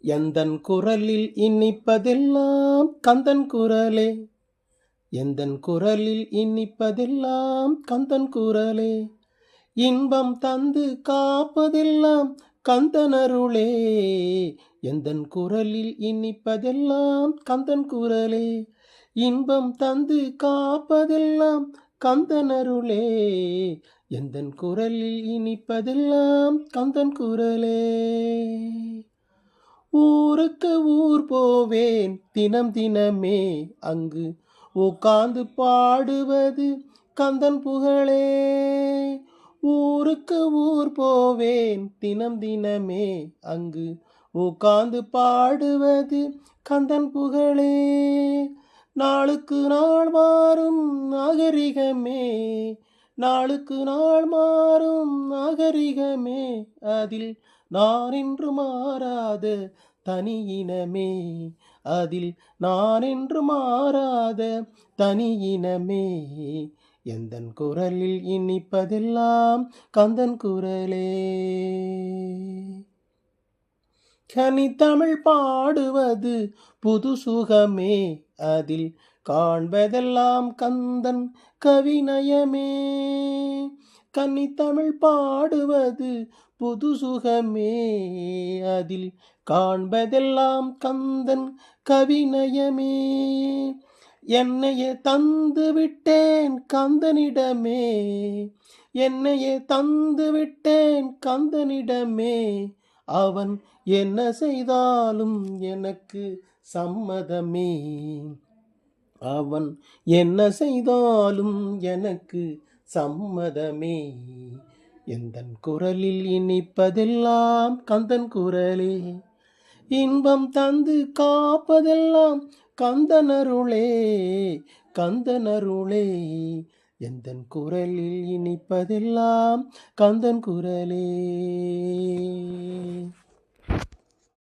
எந்தன் குரலில் இனிப்பதெல்லாம் கந்தன் குரலே. எந்தன் குரலில் இனிப்பதெல்லாம் கந்தன் குரலே. இன்பம் தந்து காப்பதெல்லாம் கந்தனருளே. எந்தன் குரலில் இனிப்பதெல்லாம் கந்தன் குரலே. இன்பம் தந்து காப்பதெல்லாம் கந்தனருளே. எந்தன் குரலில் இனிப்பதெல்லாம் கந்தன் குரலே. ஊருக்கு ஊர் போவேன் தினம் தினமே, அங்கு உட்கார்ந்து பாடுவது கந்தன் புகழே. ஊருக்கு ஊர் போவேன் தினம் தினமே, அங்கு உட்கார்ந்து பாடுவது கந்தன் புகழே. நாளுக்கு நாள் மாறும் நாகரிகமே, நாளுக்கு நாள் மாறும் நாகரிகமே, அதில் நான் என்று மாறாத தனியினமே, அதில் நான் என்று மாறாத தனியினமே. எந்தன் குரலில் இனிப்பதெல்லாம் கந்தன் குரலே. கனித்தமிழ் பாடுவது புது சுகமே, அதில் காண்பதெல்லாம் கந்தன் கவிநயமே. கன்னித்தமிழ் பாடுவது புது சுகமே, அதில் காண்பதெல்லாம் கந்தன் கவிநயமே. என்னையே தந்து விட்டேன் கந்தனிடமே, என்னையே தந்து விட்டேன் கந்தனிடமே. அவன் என்ன செய்தாலும் எனக்கு சம்மதமே, அவன் என்ன செய்தாலும் எனக்கு சம்மதமே. எந்தன் குரலில் இனிப்பதெல்லாம் கந்தன் குரலே. இன்பம் தந்து காப்பதெல்லாம் கந்தனருளே, கந்தனருளே. எந்தன் குரலில் இனிப்பதெல்லாம் கந்தன் குரலே.